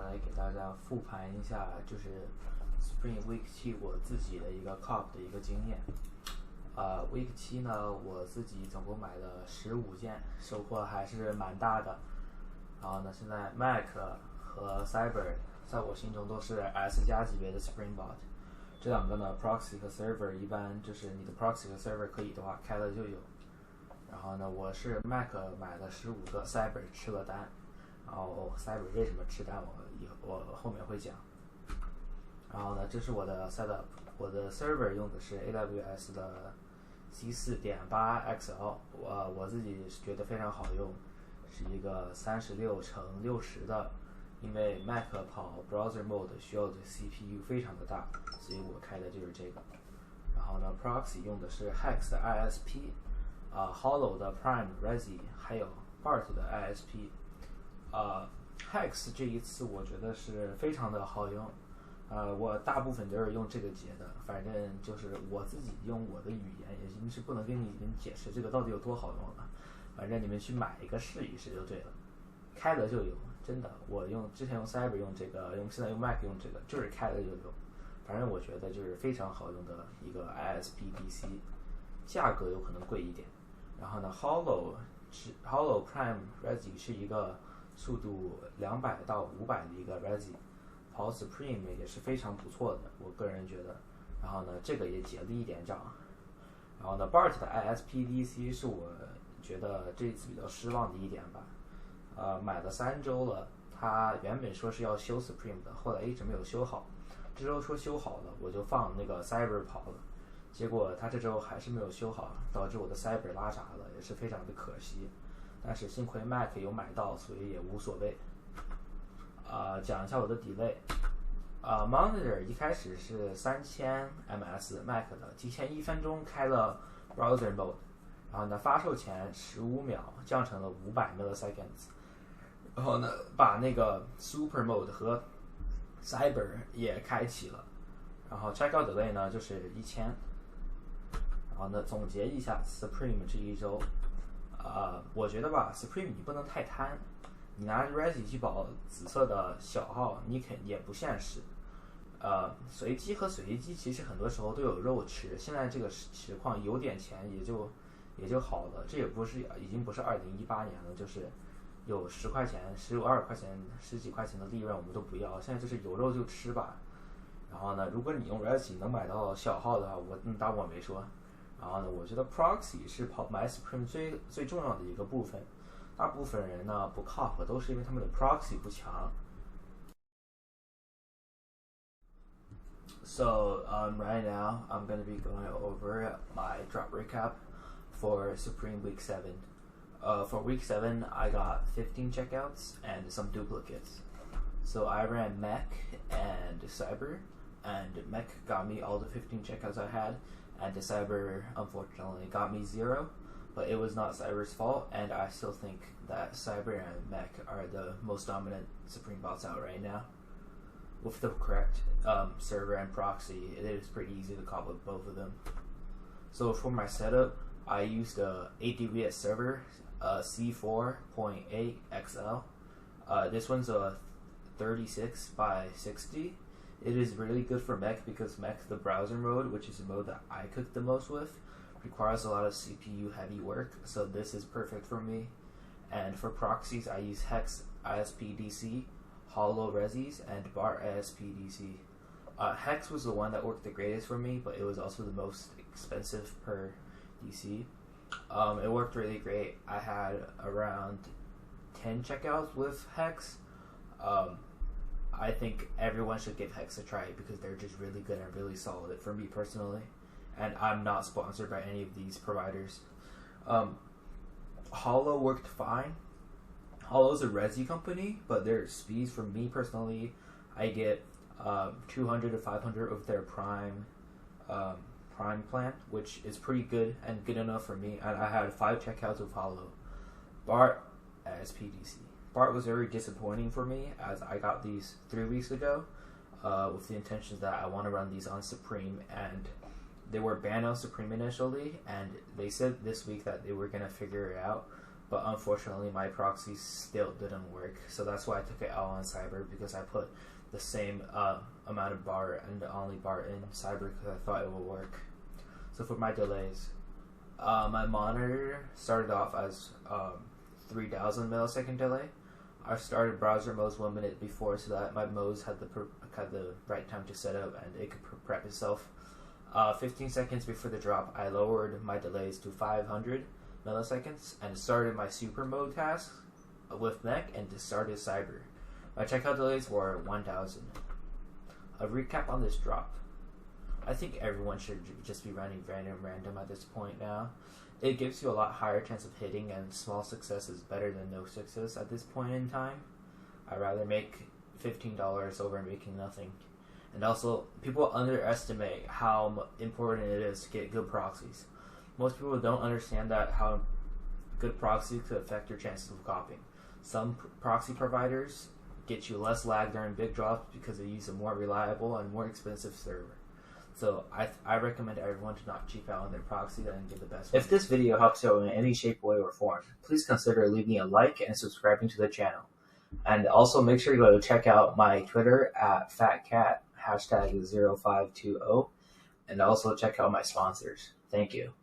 来给大家复盘一下，就是 Spring Week 7我自己的一个 COP 的一个经验。Week 7呢，我自己总共买了15件，收获还是蛮大的。然后呢，现在 Mac 和 Cyber 在我心中都是 S 加级别的 Spring Bot。这两个呢 ，Proxy 和 Server 一般就是你的 Proxy 和 Server 可以的话开了就有。然后呢，我是 Mac 买了15个 Cyber 吃了单。然后 Cyber 为什么吃单，我后面会讲。然后呢，这是我的 setup， 我的 server 用的是 AWS 的 C4.8XL， 我自己觉得非常好用，是一个36×60的，因为 Mac 跑 browser mode 需要的 CPU 非常的大，所以我开的就是这个。然后呢 ，proxy 用的是 Hex 的 ISP，Hollow 的 Prime Resi， 还有 BART 的 ISP。Hex 这一次我觉得是非常的好用，我大部分都是用这个节的，反正就是我自己用我的语言也已经是不能跟你们解释这个到底有多好用了，反正你们去买一个试一试就对了，开了就有，真的，我之前用 Cyber 用这个，现在用 Mac 用这个，就是开了就有，反正我觉得就是非常好用的一个 ISP-DC， 价格有可能贵一点，然后呢 Hollow Prime Resi 是一个速度200到500的一个 Resi， 跑 Supreme 也是非常不错的，我个人觉得。然后呢，这个也结了一点账。然后呢 ，BART 的 ISP-DC 是我觉得这次比较失望的一点吧。买了3周了，它原本说是要修 Supreme 的，后来一直没有修好。这周说修好了，我就放那个 Cyber 跑了，结果它这周还是没有修好，导致我的 Cyber 拉闸了，也是非常的可惜。但是幸亏 Mac 有买到，所以也无所谓。讲一下我的 delay。Monitor 一开始是3000 ms Mac 的，提前1分钟开了 Browser Mode， 然后呢发售前15秒降成了500 milliseconds， 然后呢把那个 Super Mode 和 Cyber 也开启了，然后 Checkout delay 呢就是1000。然后呢总结一下 Supreme 这一周。我觉得吧 ，Supreme 你不能太贪，你拿 Resi 去保紫色的小号，你也不现实。随机和随机其实很多时候都有肉吃，现在这个实况有点钱也就好了，这也不是已经不是2018年了，就是有10块钱、12块钱、10几块钱的利润我们都不要，现在就是有肉就吃吧。然后呢，如果你用 Resi 能买到小号的话，当我没说。然后呢，我觉得 Proxy 是买 Supreme 最重要的一个部分。大部分人呢不 COP 都是因为他们的 Proxy 不强。So right now I'm going to be going over my drop recap for Supreme Week 7. For Week 7 I got 15 checkouts and some duplicates. So I ran Mech and Cyber, and Mech got me all the 15 checkouts I had. And the Cyber unfortunately got me 0, but it was not Cyber's fault, and I still think that Cyber and Mech are the most dominant Supreme bots out right now. With the correct server and proxy, it is pretty easy to cobble both of them. So for my setup, I used a 8dbs server, C4.8XL. This one's a 36 by 60. It is really good for Mech because Mech, the browser mode, which is the mode that I cook the most with, requires a lot of CPU heavy work, so this is perfect for me. And for proxies, I use Hex ISP-DC, Hollow Resis, and BART ISP-DC. Hex was the one that worked the greatest for me, but it was also the most expensive per DC. It worked really great. I had around 10 checkouts with Hex. I think everyone should give Hex a try because they're just really good and really solid for me personally. And I'm not sponsored by any of these providers. Hollow worked fine. Hollow's a Resi company, but their speeds for me personally, I get 200 to 500 of their Prime plan, which is pretty good and good enough for me. And I had 5 checkouts with Hollow. BART ISP-DC. BART was very disappointing for me as I got these 3 weeks ago with the intentions that I want to run these on Supreme, and they were banned on Supreme initially, and they said this week that they were going to figure it out, but unfortunately my proxy still didn't work. So that's why I took it out on Cyber, because I put the same amount of bar and the only bar in Cyber because I thought it would work. So for my delays, my monitor started off as 3000 millisecond delay. I started browser modes 1 minute before, so that my modes had the right time to set up and it could prep itself. 15 seconds before the drop, I lowered my delays to 500 milliseconds and started my super mode task with Neck and started Cyber. My checkout delays were 1000. A recap on this drop. I think everyone should just be running random at this point now. It gives you a lot higher chance of hitting, and small success is better than no success at this point in time. I'd rather make $15 over making nothing. And also, people underestimate how important it is to get good proxies. Most people don't understand that how good proxies could affect your chances of copying. Some proxy providers get you less lag during big drops because they use a more reliable and more expensive server. So I recommend everyone to not cheap out on their proxy and get the best one. If this video helps you in any shape, way, or form, please consider leaving a like and subscribing to the channel. And also make sure you go to check out my Twitter at FatCat, #0520, and also check out my sponsors. Thank you.